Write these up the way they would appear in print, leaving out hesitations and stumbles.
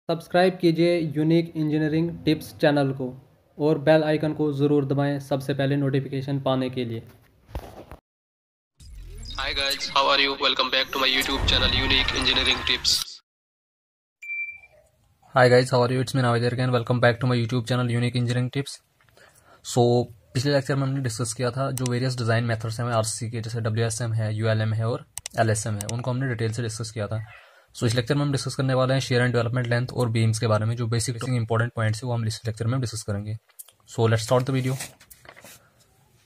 Subscribe कीजिए unique engineering tips channel को और बेल आइकन को ज़रूर दबाएं सबसे पहले नोटिफिकेशन पाने के लिए। Hi guys, how are you? Welcome back to my YouTube channel Unique Engineering Tips. Hi guys, how are you? It's me Navid again. Welcome back to my YouTube channel Unique Engineering Tips. So पिछले lecture में हमने discuss किया था जो various design methods हैं RCC के, जैसे WSM है, ULM है और LSM है, उनको हमने डिटेल से डिस्कस किया था। सो इस लेक्चर में हम डिस्कस करने वाले हैं शेयर एंड डेवलपमेंट लेंथ और बीम्स के बारे में, जो बेसिक इंपॉर्टेंट पॉइंट्स है वो हम इस लेक्चर में डिस्कस करेंगे। So let's start the video.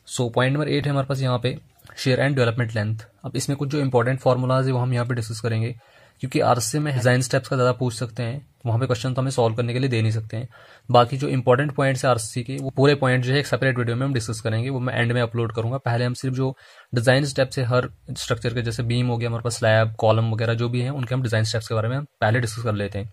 So point number 8 है हमारे पास यहाँ पे शेयर एंड डेवलपमेंट लेंथ। अब इसमें कुछ जो इंपॉर्टेंट फार्मूलाज है वो हम यहाँ पे डिस्कस करेंगे, क्योंकि आरसी में डिजाइन स्टेप्स का ज़्यादा पूछ सकते हैं, वहाँ पे क्वेश्चन तो हमें सॉल्व करने के लिए दे नहीं सकते हैं। बाकी जो इंपॉर्टेंट पॉइंट्स है आरसी के, वो पूरे पॉइंट जो है एक सेपरेट वीडियो में हम डिस्कस करेंगे, वो मैं एंड में अपलोड करूंगा। पहले हम सिर्फ जो डिजाइन स्टेप्स है हर स्ट्रक्चर के, जैसे बीम हो गया हमारे पास, स्लैब, कॉलम वगैरह जो भी है, उनके हम डिजाइन स्टेप्स के बारे में हम पहले डिस्कस कर लेते हैं।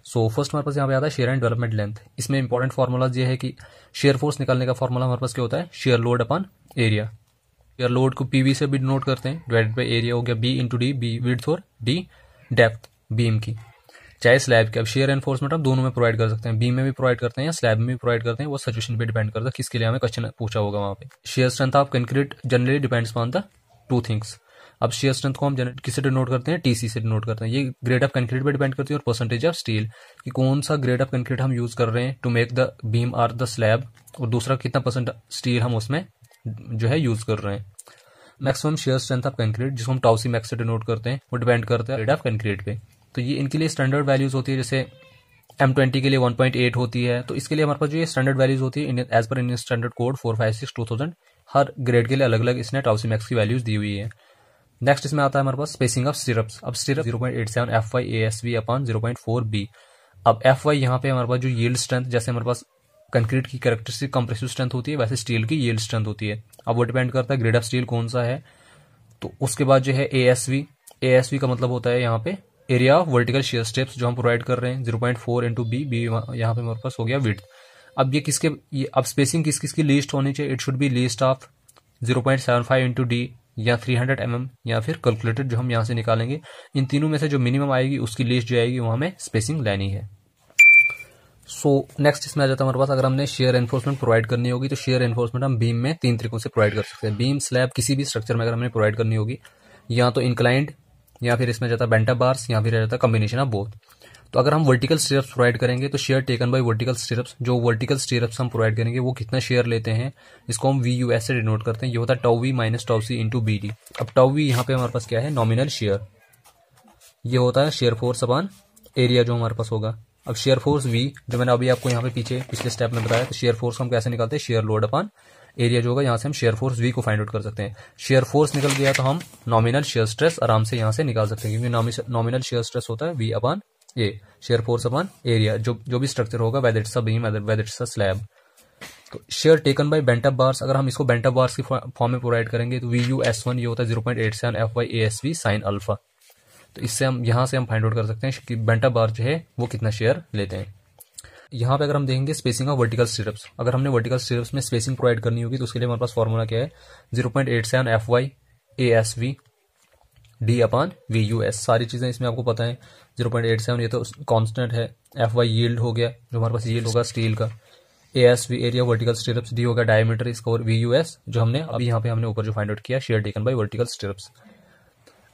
सो फर्स्ट हमारे पास यहाँ पे आता है शेयर एंड डेवलपमेंट लेंथ। इसमें इंपॉर्टेंट फार्मूलाज ये है कि शेयर फोर्स निकालने का फार्मूला हमारे पास क्या होता है, share load upon area. Share load को पीवी से भी डिनोट करते हैं, डिवाइडेड बाय एरिया हो गया B into D, B width और डी डेप्थ बीम की, चाहे स्लैब की। अब शेयर एनफोर्समेंट हम दोनों में प्रोवाइड कर सकते हैं, बीम में भी प्रोवाइड करते हैं या स्लैब में भी प्रोवाइड करते हैं, वो सिचुएशन पे डिपेंड करता है किसके लिए हमें क्वेश्चन पूछा होगा वहां पे। Shear strength of concrete generally depends on the two things. अब शेयर स्ट्रेंथ को हम किससे डिनोट करते हैं, टीसी से डिनोट करते हैं। ये ग्रेड ऑफ कंक्रीट पे डिपेंड करती है और परसेंटेज ऑफ स्टील, कि कौन सा ग्रेड ऑफ कंक्रीट हम यूज कर रहे हैं टू मेक द बीम और द स्लैब, और दूसरा कितना परसेंट स्टील हम उसमें जो है यूज कर रहे हैं। Maximum shear strength of concrete, जिसको हम टाउसी मैक्स से डिनोट करते हैं, वो डिपेंड करता है ग्रेड ऑफ कंक्रीट पे। तो ये इनके लिए स्टैंडर्ड वैल्यूज होती है, जैसे M20 के लिए 1.8 होती है। तो इसके लिए हमारे पास जो ये स्टैंडर्ड वैल्यूज होती है as per Indian standard code 456/2000, हर ग्रेड के लिए अलग अलग इसने टाउसी मैक्स की वैल्यूज दी हुई है। नेक्स्ट इसमें आता है हमारे पास स्पेसिंग ऑफ स्टिरप्स। अब stirrup 0.87 FY ASV upon 0.4 B। अब FY यहाँ पे हमारे पास जो यील्ड स्ट्रेंथ, जैसे हमारे पास कंक्रीट की कैरेक्टरिस्टिक कंप्रेसिव स्ट्रेंथ होती है, वैसे स्टील की यील्ड स्ट्रेंथ होती है। अब वो डिपेंड करता है ग्रेड ऑफ स्टील कौन सा है। तो उसके बाद जो है ASV का मतलब होता है यहाँ पे area of vertical share steps, जो हम प्रोवाइड कर रहे हैं 0.4 इंटू बी यहाँ पे हमारे पास हो गया विड्थ। अब अब स्पेसिंग किस किस की लीस्ट होनी चाहिए, it should be least of 0.75 into D या 300 mm, या फिर कैलकुलेटेड जो हम यहाँ से निकालेंगे। इन तीनों में से जो मिनिमम आएगी उसकी लिस्ट जो आएगी वो हमें स्पेसिंग लेनी है। सो नेक्स्ट इसमें आ जाता है हमारे पास, अगर हमने शेयर एनफोर्समेंट प्रोवाइड करनी होगी तो शेयर एनफोर्समेंट हम बीम में 3 तरीकों से प्रोवाइड कर सकते हैं। बीम, स्लैब, किसी भी स्ट्रक्चर में अगर हमने प्रोवाइड करनी होगी, या तो इंक्लाइंड, या फिर इसमें जाता है बेंटा बार्स, या फिर जाता है कॉम्बिनेशन ऑफ बोथ। तो अगर हम वर्टिकल स्टिरप्स प्रोवाइड करेंगे तो shear taken bye vertical stirrups, जो वर्टिकल स्टिरप्स हम प्रोवाइड करेंगे वो कितना शेयर लेते हैं, इसको हम VUS से डिनोट करते हैं। ये होता है tau V minus tau C into BD। अब टाउ वी यहाँ पे हमारे पास क्या है, नॉमिनल शेयर, ये होता है शेयर फोर्स अपॉन एरिया जो हमारे पास होगा। अब शेयर फोर्स V, जो मैंने अभी आपको यहाँ पे पिछले स्टेप में बताया, तो शेयर फोर्स हम कैसे निकालते हैं, शेयर लोड अपॉन एरिया जो होगा, यहाँ से हम शेयर फोर्स V को फाइंड आउट कर सकते हैं। शेयर फोर्स निकल गया तो हम नॉमिनल शेयर स्ट्रेस आराम से यहाँ से निकाल सकते हैं, क्योंकि नॉमिनल शेयर स्ट्रेस होता है V upon A, shear force upon area, जो भी स्ट्रक्चर होगा, whether it's a beam, whether it's a slab. तो shear taken by bent up bars, अगर हम इसको बेंटा बार्स की फॉर्म में प्रोवाइड करेंगे तो VUS1 ये होता है 0.87 FY ASV साइन अल्फा। तो इससे हम यहाँ से हम फाइंड आउट कर सकते हैं कि बेंटा बार जो है वो कितना शेयर लेते हैं। यहाँ पे अगर हम देखेंगे स्पेसिंग ऑफ वर्टिकल स्टिरप्स, अगर हमने वर्टिकल स्टिरप्स में स्पेसिंग प्रोवाइड करनी होगी तो उसके लिए हमारे पास फॉर्मूला क्या है, 0.87 FY ASV D upon VUS। सारी चीजें इसमें आपको पता है। 0.87 ये तो कांस्टेंट है, FY यील्ड हो गया, जो हमारे पास यील्ड होगा स्टील का, ASV area vertical stirrups, D होगा डायमीटर इसका, और VUS जो हमने अभी यहाँ पे हमने ऊपर जो फाइंड आउट किया, share taken bye vertical stirrups.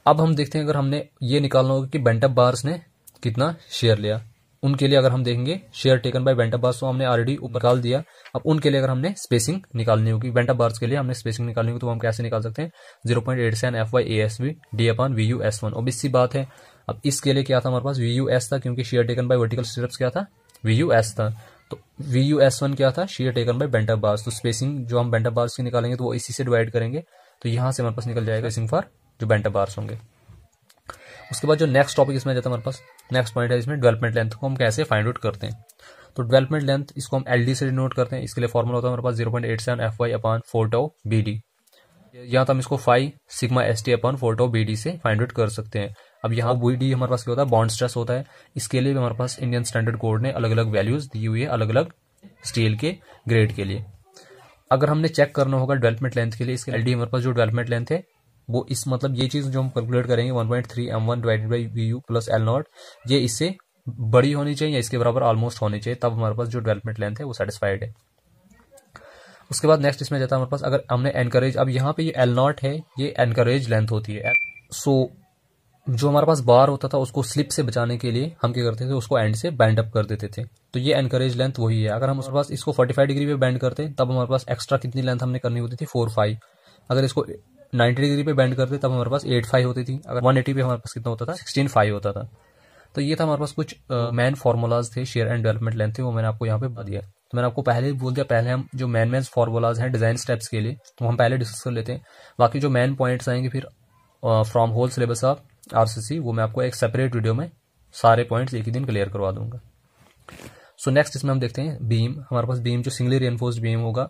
अब हम देखते हैं अगर हमने ये निकालना होगा कि बेंटा बार्स ने कितना शेयर लिया, उनके लिए अगर हम देखेंगे share taken by bent up bars, तो हमने ऑलरेडी ऊपर निकाल दिया। अब उनके लिए अगर हमने स्पेसिंग निकालनी होगी, बेंटा बार्स के लिए हमने स्पेसिंग निकालनी होगी, तो हम कैसे निकाल सकते हैं, 0.87 FY ASV D upon VUS1। Obvious सी बात है। अब इसके लिए क्या था हमारे पास, VUS था, क्योंकि share taken bye vertical stirrups क्या था, VUS था। तो VUS1 क्या था, share taken by bent up bars. तो स्पेसिंग जो हम बेंटा बार्स की निकालेंगे तो वो इसी से डिवाइड करेंगे, तो यहाँ से हमारे पास निकल जाएगा स्पेसिंग फॉर जो बेंटा बार्स होंगे। उसके बाद जो नेक्स्ट टॉपिक इसमें जाता है हमारे पास, नेक्स्ट पॉइंट है इसमें डेवलपमेंट लेंथ को हम कैसे फाइंड आउट करते हैं। तो डेवलपमेंट लेंथ इसको हम LD से डिनोट करते हैं। इसके लिए फॉर्मूला होता है हमारे पास 0.87 FY अपॉन 4 टाउ BD, या तो हम इसको phi sigma ST upon 4 tau BD से फाइंड आउट कर सकते हैं। अब यहाँ BD हमारे पास क्या होता है, बॉन्ड स्ट्रेस होता है। इसके लिए भी हमारे पास इंडियन स्टैंडर्ड कोड ने अलग अलग वैल्यूज दी हुई है, अलग अलग स्टील के ग्रेड के लिए। अगर हमने चेक करना होगा डेवलपमेंट लेंथ के लिए, इसके LD हमारे पास जो डेवलपमेंट लेंथ है वो इस मतलब ये चीज जो हम कैलकुलेट करेंगे 1.3 M1 divided by VU plus L0, ये इससे बड़ी होनी चाहिए या इसके बराबर ऑलमोस्ट होनी चाहिए, तब हमारे पास जो डेवलपमेंट लेंथ है वो सेटिस्फाइड है। उसके बाद नेक्स्ट इसमें जाता है हमारे पास, अगर हमने एनकरेज, अब यहाँ पे ये L0 है, ये एनकरेज लेंथ होती है। सो जो हमारे पास बार होता था उसको स्लिप से बचाने के लिए हम क्या करते थे, उसको एंड से बैंड अप कर देते थे। तो ये एनकरेज लेंथ वही है। अगर हम उसके पास इसको 45 डिग्री पे बैंड करते तब हमारे पास एक्स्ट्रा कितनी लेंथ हमने करनी होती थी, 4-5। अगर इसको 90 डिग्री पे बैंड करते तब हमारे पास 8-5 होती थी। अगर 180 पे हमारे पास कितना होता था, 16-5 होता था। तो ये था हमारे पास कुछ मैन फार्मूलाज थे शेयर एंड डेवलपमेंट लेंथ थे, वो मैंने आपको यहाँ पे बता दिया। तो मैंने आपको पहले ही बोल दिया, पहले हम जो मैन फार्मूलाज हैं डिजाइन स्टेप्स के लिए वो हम पहले डिस्कस कर लेते हैं। बाकी जो मैन पॉइंट्स आएंगे फिर from whole syllabus of RCC, वो मैं आपको एक सेपरेट वीडियो में सारे पॉइंट्स एक ही दिन क्लियर करवा दूंगा। सो नेक्स्ट इसमें हम देखते हैं बीम। हमारे पास बीम जो सिंगली रिइंफोर्स्ड बीम होगा,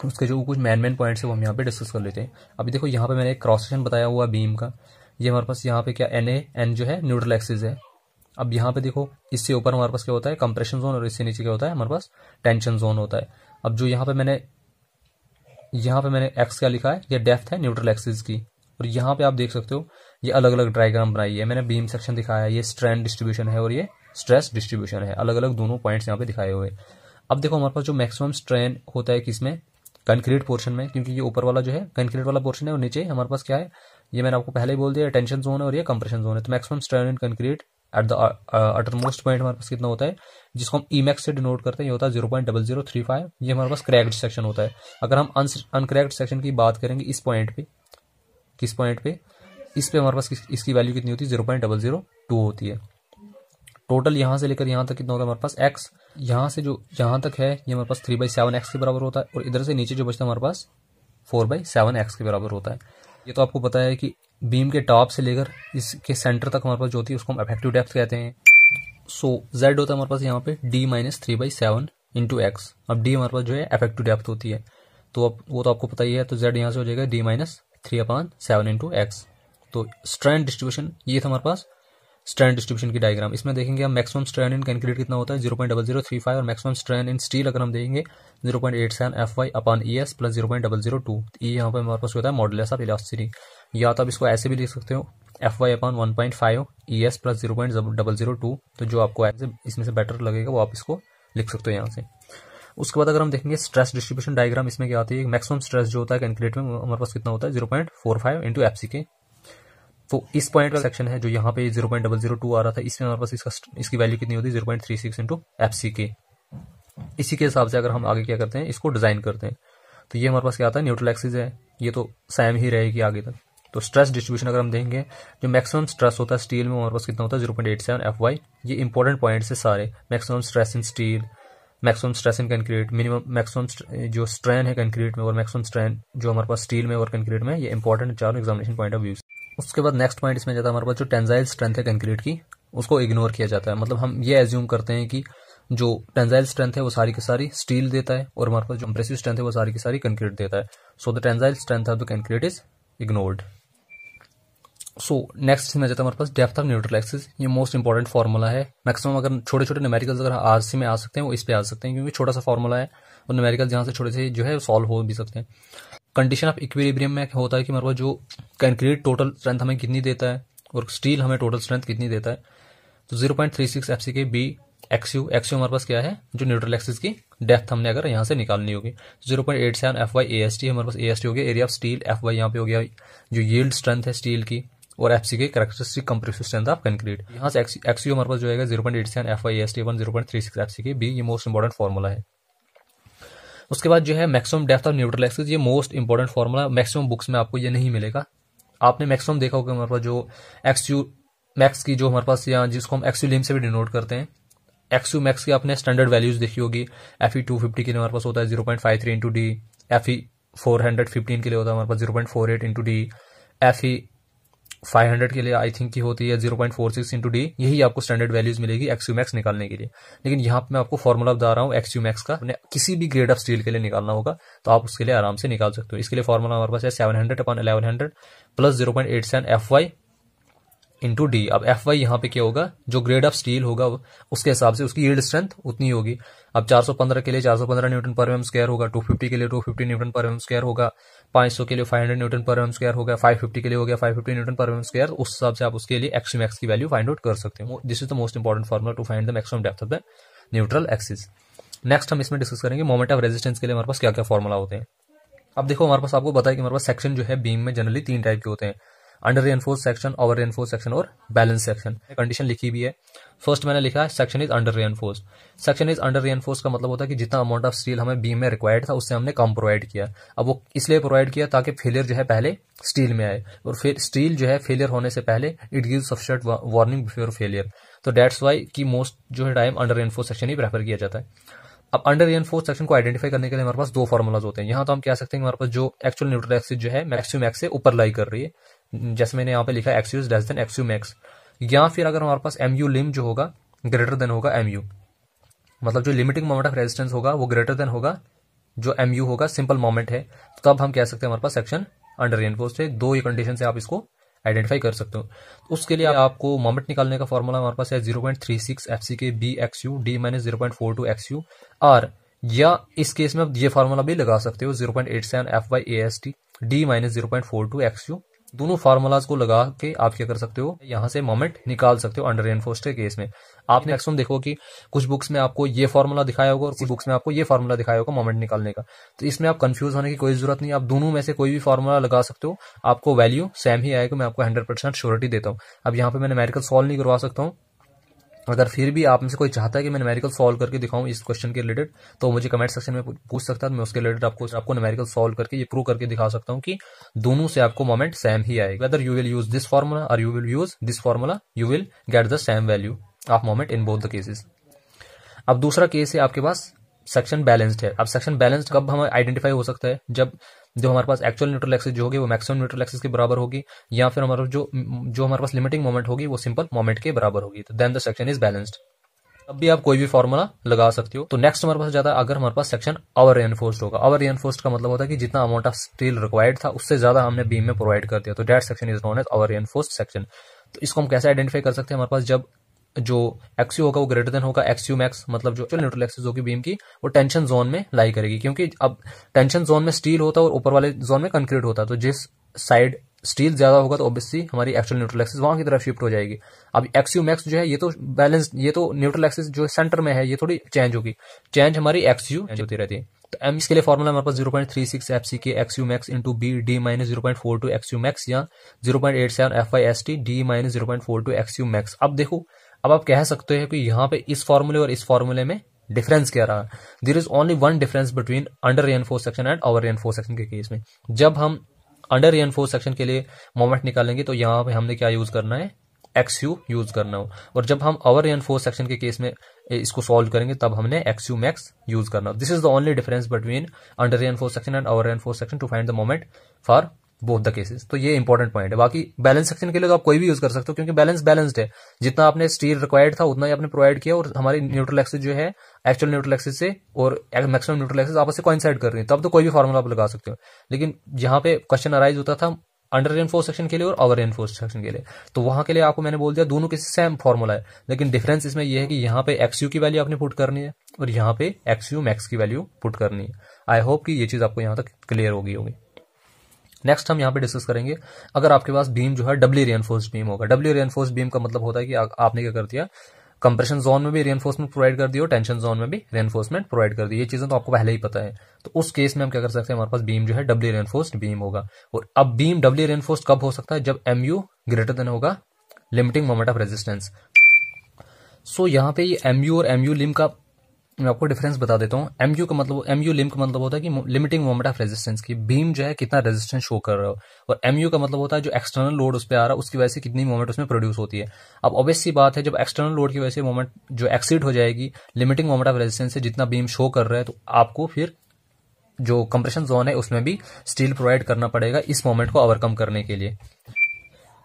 उसके जो कुछ मैन पॉइंट्स है वो हम यहाँ पे डिस्कस कर लेते हैं। अभी देखो यहाँ पे मैंने एक क्रॉस सेक्शन बताया हुआ बीम का, ये हमारे पास यहाँ पे क्या एन जो है न्यूट्रल एक्सिस है। अब यहाँ पे देखो इससे ऊपर हमारे पास क्या होता है, कंप्रेशन जोन, और इससे नीचे क्या होता है, हमारे पास टेंशन जोन होता है। अब जो यहाँ पे मैंने एक्स क्या लिखा है, ये डेप्थ है न्यूट्रल एक्सिस की, और यहाँ पे आप देख सकते हो ये अलग अलग डायग्राम बनाई है मैंने, बीम सेक्शन दिखाया है, ये स्ट्रेन डिस्ट्रीब्यूशन है और ये स्ट्रेस डिस्ट्रीब्यूशन है, अलग अलग दोनों पॉइंट्स यहाँ पे दिखाए हुए। अब देखो हमारे पास जो मैक्सिमम स्ट्रेन होता है किसमें, कंक्रीट पोर्शन में, क्योंकि ये ऊपर वाला जो है कंक्रीट वाला पोर्शन है और नीचे हमारे पास क्या है, ये मैंने आपको पहले ही बोल दिया, टेंशन जोन है और ये कंप्रेशन जोन है। तो maximum strain in concrete at the uttermost point हमारे पास कितना होता है, जिसको हम ईमैक्स से डिनोट करते हैं, ये होता है 0.0035। ये हमारे पास क्रैक्ड सेक्शन होता है। अगर हम अनक्रैक्ड सेक्शन की बात करेंगे इस पॉइंट पे, किस पॉइंट पे, इस पे हमारे पास इसकी वैल्यू कितनी होती है, 0.002 होती है। टोटल यहाँ से लेकर यहाँ तक कितना होता है हमारे पास एक्स, यहाँ से जो यहाँ तक है ये हमारे पास 3/7 एक्स के बराबर होता है, और इधर से नीचे जो बचता है हमारे पास 4/7 एक्स के बराबर होता है। ये तो आपको पता है कि बीम के टॉप से लेकर इसके सेंटर तक हमारे पास जो होती है उसको हम इफेक्टिव डेप्थ कहते हैं। सो जेड होता है हमारे पास यहाँ पे D-3/7 इंटू एक्स। अब डी हमारे पास जो है इफेक्टिव डेप्थ होती है, तो अब वो तो आपको पता ही है, तो जेड यहाँ से हो जाएगा D-3/7 इंटू एक्स। तो स्ट्रेन डिस्ट्रीब्यूशन, ये था हमारे पास स्ट्रेन डिस्ट्रीब्यूशन की डायग्राम। इसमें देखेंगे हम मैक्सिमम स्ट्रेन इन कंक्रीट कितना होता है, 0.0035, और मैक्सिमम स्ट्रेन इन स्टील अगर हम देखेंगे 0.87 FY/ES प्लस 0.002। ये यहाँ पे हमारे पास होता है मॉडुलस ऑफ इलास्टिसिटी, या तो आप इसको ऐसे भी लिख सकते हो FY/1.5 ES प्लस 0.002। तो जो आपको इसमें से बेटर लगेगा वो आप इसको लिख सकते हो यहाँ से। उसके बाद अगर हम देखेंगे स्ट्रेस डिस्ट्रीब्यूशन डायग्राम, इसमें क्या आती है, मैक्सिमम स्ट्रेस जो होता है कंक्रीट में हमारे पास कितना होता है, 0.45 इंटू FCK। तो इस पॉइंट का सेक्शन है जो यहाँ पे 0.002 आ रहा था, इसमें हमारे पास इसकी वैल्यू कितनी होती है, 0.36 इंटू FCK। इसी के हिसाब से अगर हम आगे क्या करते हैं, इसको डिजाइन करते हैं, तो ये हमारे पास क्या आता है, न्यूट्रल एक्सिस है, ये तो सेम ही रहेगी आगे तक। तो स्ट्रेस डिस्ट्रीब्यूशन अगर हम देखेंगे, जो मैक्सिमम स्ट्रेस होता है स्टील में हमारे पास कितना होता है, 0.87 FY। ये इंपॉर्टेंट पॉइंट्स है सारे, maximum stress in steel, maximum stress in concrete, maximum जो स्ट्रेन है कंक्रीट में और मैक्सिमम स्ट्रेन जो हमारे पास स्टील में और कंक्रीट में, ये इंपॉर्टेंट चारों एग्जामिनेशन पॉइंट ऑफ व्यू। उसके बाद नेक्स्ट पॉइंट इसमें जाता है हमारे पास जो टेंसाइल स्ट्रेंथ है कंक्रीट की, उसको इग्नोर किया जाता है। मतलब हम ये एज्यूम करते हैं कि जो टेंसाइल स्ट्रेंथ है वो सारी की सारी स्टील देता है और हमारे पास जो कंप्रेसिव स्ट्रेंथ है वो सारी की सारी कंक्रीट देता है। So the tensile strength of the concrete is ignored. So next इसमें जाता है हमारे पास डेप्थ ऑफ न्यूट्रल एक्सिस। ये मोस्ट इंपॉर्टेंट फार्मूला है। मैक्सिमम अगर छोटे छोटे न्यूमेरिकल्स अगर आरसी में आ सकते हैं वो इस पे आ सकते हैं, क्योंकि छोटा सा फार्मूला है और न्यूमेरिकल जहाँ से छोटे से जो है सॉल्व हो भी सकते हैं। कंडीशन ऑफ इक्विलिब्रियम में होता है कि हमारे पास जो कंक्रीट टोटल स्ट्रेंथ हमें कितनी देता है और स्टील हमें टोटल स्ट्रेंथ कितनी देता है। तो 0.36 FCK B XU हमारे पास क्या है, जो न्यूट्रल एक्सिस की डेप्थ हमने अगर यहाँ से निकालनी होगी। 0.87 FY AST हमारे पास AST हो गया एरिया ऑफ स्टील, FY यहाँ पे हो गया जो यील्ड स्ट्रेंथ है स्टील की, और FCK characteristic compressive strength of concrete. यहाँ से XU हमारे पास जो है 0.87 FY AST 0.36 FCK B। ये मोस्ट इंपॉर्टेंट फार्मूला है। उसके बाद जो है maximum depth of neutral axis, ये most important formula, maximum books में आपको ये नहीं मिलेगा। आपने मैक्सिमम देखा होगा हमारे पास जो XU मैक्स की जो हमारे पास यहाँ जिसको हम XU लिम से भी डिनोट करते हैं, XU मैक्स की आपने स्टैंडर्ड वैल्यूज देखी होगी। FE 250 के लिए हमारे पास होता है 0.53 इंटू डी, FE 415 के लिए होता है हमारे पास 0.48 इंटू डी, FE 500 के लिए आई थिंक की होती है 0.46 इंटू डी। यही आपको स्टैंडर्ड वैल्यूज मिलेगी XU मैक्स निकालने के लिए। लेकिन यहाँ पे मैं आपको फॉर्मूला बता रहा हूँ XU मैक्स का, अपने किसी भी ग्रेड ऑफ स्टील के लिए निकालना होगा तो आप उसके लिए आराम से निकाल सकते हो। इसके लिए फॉर्मूला हमारे पास है 700/1100 प्लस 0.87 FY इंटू डी। अब एफ वाई यहाँ पे क्या होगा, जो ग्रेड ऑफ स्टील होगा उसके हिसाब से उसकी यील्ड स्ट्रेंथ उतनी होगी। अब 415 के लिए 415 न्यूटन पर एम स्क्वायर होगा, 250 के लिए 250 न्यूटन पर एम स्क्वायर होगा, 500 के लिए 500 न्यूटन पर एम स्क्वायर होगा, 550 के लिए हो गया 550 न्यूटन पर एम स्क्वायर। उस हिसाब से आप उसके लिए एक्स मैक्स की वैल्यू फाइंड आउट कर सकते हो। This is the most important formula to find the maximum depth of the neutral axis. Next हम इसमें डिस्कस करेंगे मोमेंट ऑफ रेजिस्टेंस के लिए हमारे पास क्या क्या फॉर्मुला होते हैं। अब देखो हमारे पास, आपको पता है कि हमारे पास सेक्शन जो है बीम में जनरली 3 टाइप के होते हैं, under reinforce section, over reinforce section और बैलेंस सेक्शन। कंडीशन लिखी भी है। फर्स्ट मैंने लिखा है section is under reinforce. Section is under reinforce का मतलब होता है कि जितना अमाउंट ऑफ स्टील हमें बीम में रिक्वायर्ड था उससे हमने कम प्रोवाइड किया। अब वो इसलिए प्रोवाइड किया ताकि फेलियर जो है पहले स्टील में आए, और फिर स्टील जो है फेलियर होने से पहले it gives sufficient warning before failure. तो दैट्स वाई कि मोस्ट जो है टाइम अंडर रेनफोर्स सेक्शन ही प्रेफर किया जाता है। अब अंडर रेनफोर्स सेक्शन को आइडेंटिफाई करने के लिए हमारे पास 2 फॉर्मुलाज होते हैं। यहाँ तो हम कह सकते हैं हमारे पास जो एक्चुअल न्यूट्रल एक्सिस जो है मैक्स मैक्स से ऊपर लाई कर रही है, जैसे मैंने यहाँ पे लिखा x is less than x max. या फिर अगर हमारे पास एम यू लिम जो होगा ग्रेटर देन होगा एम यू, मतलब जो लिमिटिंग मोमेंट ऑफ रेजिस्टेंस होगा वो ग्रेटर देन होगा जो एम यू होगा, सिंपल मोमेंट है, तो तब हम कह सकते हैं हमारे पास सेक्शन अंडर रेनफोर्स है। 2 कंडीशन से आप इसको आइडेंटिफाई कर सकते हो। उसके लिए आपको मोमेंट निकालने का फॉर्मूला हमारे पास है 0.36 FC K B X U D minus 0.42 X U R, या इस केस में आप ये फॉर्मूला भी लगा सकते हो 0.87 F Y A S T D minus 0.42 X U. दोनों फार्मूलाज को लगा के आप क्या कर सकते हो, यहां से मोमेंट निकाल सकते हो अंडर रेनफोर्स्ड के केस में। आपने मैक्सिमम देखो कि कुछ बुक्स में आपको ये फॉर्मूला दिखाया होगा और कुछ बुक्स में आपको ये फॉर्मूला दिखाया होगा मोमेंट निकालने का, तो इसमें आप कंफ्यूज होने की कोई जरूरत नहीं। आप दोनों में से कोई भी फॉर्मूला लगा सकते हो, आपको वैल्यू सेम ही आएगा। मैं आपको 100% श्योरिटी देता हूँ। अब यहाँ पे मैं न्यूमेरिकल सॉल्व नहीं करवा सकता हूँ। अगर फिर भी आप में से कोई चाहता है कि मैं न्यूमेरिकल सॉल्व करके दिखाऊं इस क्वेश्चन के रिलेटेड, तो मुझे कमेंट सेक्शन में पूछ सकता है। मैं उसके रिलेटेड आपको न्यूमेरिकल सॉल्व करके ये प्रूव करके दिखा सकता हूं कि दोनों से आपको मोमेंट सेम ही आएगा। Whether you will use this formula और you will use this formula, you will get the same value of moment in both the cases. अब दूसरा केस है आपके पास सेक्शन बैलेंस्ड है। अब सेक्शन बैलेंस्ड कब हमें आइडेंटिफाई हो सकता है, जब जो हमारे पास एक्चुअल न्यूट्रल एक्सिस जो होगी वो मैक्सिमम न्यूट्रल एक्सिस के बराबर होगी, या फिर हमारा जो हमारे पास लिमिटिंग मोमेंट होगी वो सिंपल मोमेंट के बराबर होगी, तो then the section is balanced. अब भी आप कोई भी फॉर्मूला लगा सकते हो। तो नेक्स्ट हमारे पास जाता है अगर हमारे पास सेक्शन ओवर रेनफोर्स्ड होगा। ओवर रेनफोर्स्ड का मतलब होता है कि जितना अमाउंट ऑफ स्टील रिक्वायर्ड था उससे ज्यादा हमने बीम में प्रोवाइड कर दिया, तो that section is known as over reinforced section. तो इसको हम कैसे आइडेंटिफाई कर सकते हैं, हमारे पास जब जो एक्सयू होगा वो ग्रेटर देन होगा एक्सयू मैक्स, मतलब जो न्यूट्रल एक्सिस होगी बीम की वो टेंशन जोन में लाई करेगी, क्योंकि अब टेंशन जोन में स्टील होता है और ऊपर वाले जोन में कंक्रीट होता है, तो जिस साइड स्टील ज्यादा होगा तो ऑब्वियसली हमारी एक्चुअल न्यूट्रल एक्सिस वहां की तरफ शिफ्ट हो जाएगी। अब एक्सयू मैक्स जो है ये तो बैलेंस, ये तो न्यूट्रल एक्सिस जो सेंटर में है ये थोड़ी चेंज होगी, चेंज हमारी एक्सयू होती रहती है। तो एम इसके लिए फॉर्मूला हमारे पास 0.36 F C K x u max into B D minus 0.42 x u max, या 0.87 F Y S T D minus 0.42 x u max. अब देखो, अब आप कह सकते हैं कि यहाँ पे इस फॉर्मूले और इस फॉर्मूले में डिफरेंस क्या रहा। There is only one difference between under reinforce section and over reinforce section के केस में। जब हम अंडर रेनफोर्स सेक्शन के लिए मोमेंट निकालेंगे तो यहाँ पे हमने क्या यूज करना है, एक्सयू यूज करना हो, और जब हम ओवर रेनफोर्स सेक्शन के केस में इसको सॉल्व करेंगे तब हमने एक्सयू मैक्स यूज करना हो। This is the only difference between under reinforce section and over reinforce section two find the moment for both the cases. तो ये इंपॉर्टेंट पॉइंट है। बाकी बैलेंस सेक्शन के लिए तो आप कोई भी यूज कर सकते हो, क्योंकि बैलेंस बैलेंस्ड है, जितना आपने स्टील रिक्वायर्ड था उतना ही आपने प्रोवाइड किया, और हमारी न्यूट्रल एक्सिस जो है एक्चुअल न्यूट्रल एक्सिस से और मैक्सिमम न्यूट्रल एक्सिस आपस से कोइंसाइड कर रही है, तब तो कोई भी फॉर्मूला आप लगा सकते हो। लेकिन यहाँ पे क्वेश्चन अराइज होता था अंडर रेनफोर्स सेक्शन के लिए और ओवर रेनफोर्स सेक्शन के लिए, तो वहां के लिए आपको मैंने बोल दिया दोनों के सेम फॉर्मूला है, लेकिन डिफरेंस इसमें यह है कि यहाँ पे एक्सयू की वैल्यू आपने पुट करनी है और यहाँ पे एक्सयू मैक्स की वैल्यू पुट करनी है। आई होप कि ये चीज आपको यहाँ तक क्लियर होगी। नेक्स्ट हम यहाँ पे डिस्कस करेंगे अगर आपके पास बीम जो है डबली रेनफोर्स्ड बीम होगा। डबली रेनफोर्स्ड बीम का मतलब होता है कि आपने क्या कर दिया, कंप्रेशन जोन में भी रेनफोर्समेंट प्रोवाइड कर दी और टेंशन जोन में भी रेनफोर्समेंट प्रोवाइड कर दी। ये चीजें तो आपको पहले ही पता है। तो उस केस में हम क्या कर सकते हैं, हमारे पास बीम जो है डबली रेनफोर्स्ड बीम होगा। और अब बीम डबली रेनफोर्स्ड कब हो सकता है, जब एमयू ग्रेटर देन होगा लिमिटिंग मोमेंट ऑफ रेजिस्टेंस। सो यहाँ पे ये एमयू और एमयू लिम का मैं आपको डिफरेंस बता देता हूँ। एमयू का मतलब, एमयू लिम का मतलब होता है कि लिमिटिंग मोमेंट ऑफ रेजिस्टेंस की बीम जो है कितना रेजिस्टेंस शो कर रहा हो, और एमयू का मतलब होता है जो एक्सटर्नल लोड उस पर आ रहा है उसकी वजह से कितनी मोमेंट उसमें प्रोड्यूस होती है। अब ऑब्वियस सी बात है, जब एक्सटर्नल लोड की वजह से मोमेंट जो एक्सीड हो जाएगी लिमिटिंग मोमेंट ऑफ रेजिस्टेंस से जितना बीम शो कर रहा है, तो आपको फिर जो कंप्रेशन जोन है उसमें भी स्टील प्रोवाइड करना पड़ेगा इस मोमेंट को ओवरकम करने के लिए।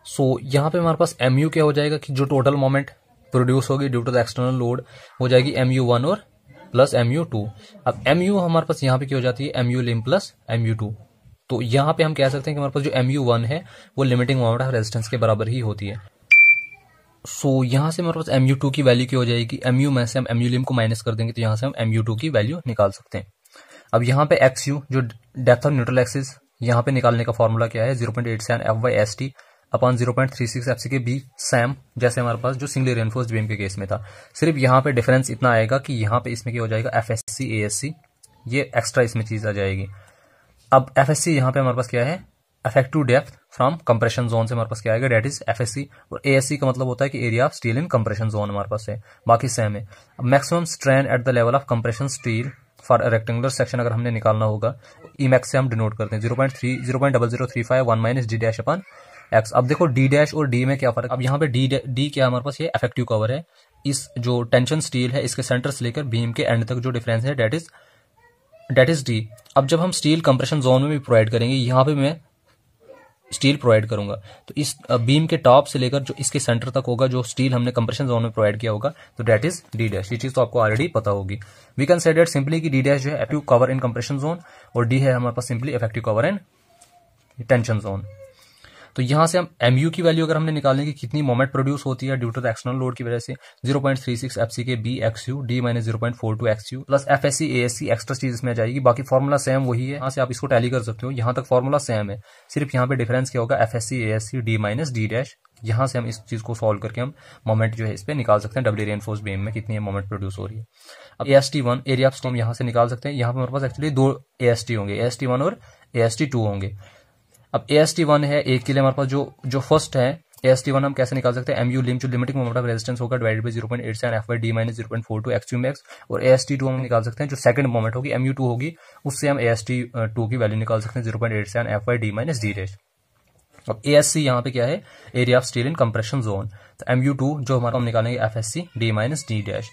सो यहाँ पे हमारे पास एमयू क्या हो जाएगा कि जो टोटल मोमेंट प्रोड्यूस होगी due to the external load हो जाएगी MU1 और प्लस MU2। अब MU हमारे पास यहाँ पे क्या हो जाती है, MU लिम प्लस MU2। तो यहाँ पे हम कह सकते हैं कि हमारे पास जो MU1 है वो लिमिटिंग मोमेंट ऑफ रेजिस्टेंस के बराबर ही होती है। सो यहाँ से हमारे पास mu2 की वैल्यू क्या हो जाएगी, mu में से हम mu को माइनस कर देंगे तो यहाँ से हम mu2 की वैल्यू निकाल सकते हैं। अब यहाँ पे xu जो डेप्थ ऑफ न्यूट्रल एक्सिस, यहाँ पे निकालने का फॉर्मूला क्या है 0.87 FY/ST upon 0.36 FCK B Sam, जैसे हमारे पास जो सिंगली रेनफोर्स्ड बीम के केस में था। सिर्फ यहाँ पे डिफरेंस इतना आएगा कि यहाँ पे इसमें क्या हो जाएगा FSC ASC, ये एक्स्ट्रा इसमें चीज आ जाएगी। अब FSC यहाँ पे हमारे पास क्या है, effective depth from compression zone से हमारे पास क्या आएगा, डेट इज FSC, और ASC का मतलब होता है कि area of steel in compression zone हमारे पास है, बाकी सेम है। अब maximum strain at the level of compression steel for rectangular section अगर हमने निकालना होगा, ईमैक्स से हम डिनोट करते हैं 0.0035 D डैश अपॉन एक्स। अब देखो डी डैश और डी में क्या फर्क, अब यहाँ पे डी क्या हमारे पास, ये इफेक्टिव कवर है। इस जो टेंशन स्टील है इसके सेंटर से लेकर बीम के एंड तक जो डिफरेंस है डेट इज डी। अब जब हम स्टील कंप्रेशन जोन में भी प्रोवाइड करेंगे, यहाँ पे मैं स्टील प्रोवाइड करूंगा तो इस बीम के टॉप से लेकर जो इसके सेंटर तक होगा जो स्टील हमने कंप्रेशन जोन में प्रोवाइड किया होगा, तो डेट इज डी डैश। ये चीज तो आपको ऑलरेडी पता होगी। We can say that simply कि डी डैश जो है effective cover in compression zone और डी है हमारे पास simply effective cover in tension zone. तो यहां से हम mu की वैल्यू अगर हमने निकालने की कितनी मोमेंट प्रोड्यूस होती है due to the external load की वजह से 0.36 FCK B XU D minus 0.42 XU plus FSC ASC extra चीज इसमें आ जाएगी। बाकी फॉर्मूला सेम वही है, यहां से आप इसको टैली कर सकते हो, यहां तक फॉर्मूला सेम है, सिर्फ यहाँ पे डिफरेंस क्या होगा FSC ASC D minus D dash. यहां से हम इस चीज को सॉल्व करके हम मोमेंट जो है इस पे निकाल सकते हैं, डबली रेनफोर्स्ड बीम में कितनी मोमेंट प्रोड्यूस हो रही है। अब AST1 एरिया ऑफ स्टॉर्म यहां से निकाल सकते हैं। यहाँ पे हमारे पास एक्चुअली दो AST होंगे, AST1 और AST2 होंगे। अब AST1 है एक के लिए हमारे पास जो फर्स्ट है AST1 हम कैसे निकाल सकते हैं, mu लिम जो लिमिटिंग मोमेंट ऑफ रेजिस्टेंस होगा divided by 0.87 FD minus 0.42 XU max, और AST2 हम निकाल सकते हैं जो सेकंड मोमेंट होगी mu2 होगी, उससे हम AST2 की वैल्यू निकाल सकते हैं 0.87 FD माइनस D डैश। अब ASC यहाँ पे क्या है, area of steel in compression zone, तो mu2 जो हमारा हम निकालेंगे FSC D minus D dash.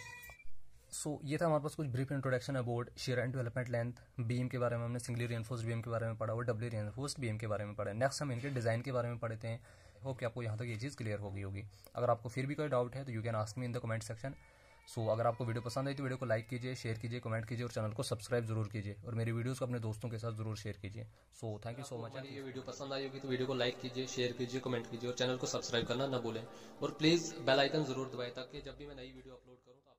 So ये था हमारे पास कुछ brief introduction about shear and development length beam के बारे में। हमने सिंगली रेनफोर्स्ड बीम के बारे में पढ़ा और डबली रेनफोर्स्ड बीम के बारे में पढ़ा। नेक्स्ट हम इनके डिजाइन के बारे में पढ़ते हैं। होप कि आपको यहाँ तक ये चीज़ क्लियर हो गई होगी। अगर आपको फिर भी कोई डाउट है तो you can ask me in the comment section. So अगर आपको वीडियो पसंद आई तो वीडियो को लाइक कीजिए, शेयर कीजिए, कमेंट कीजिए और चैनल को सब्सक्राइब जरूर कीजिए और मेरी वीडियोस को अपने दोस्तों के साथ जरूर शेयर कीजिए। So thank you so much. ये वीडियो पसंद आई होगी तो वीडियो को लाइक कीजिए, शेयर कीजिए, कमेंट कीजिए और चैनल को सब्सक्राइब करना ना भूलें और प्लीज़ बेल आइकन जरूर दबाएं ताकि जब भी मैं नई वीडियो अपलोड करूँ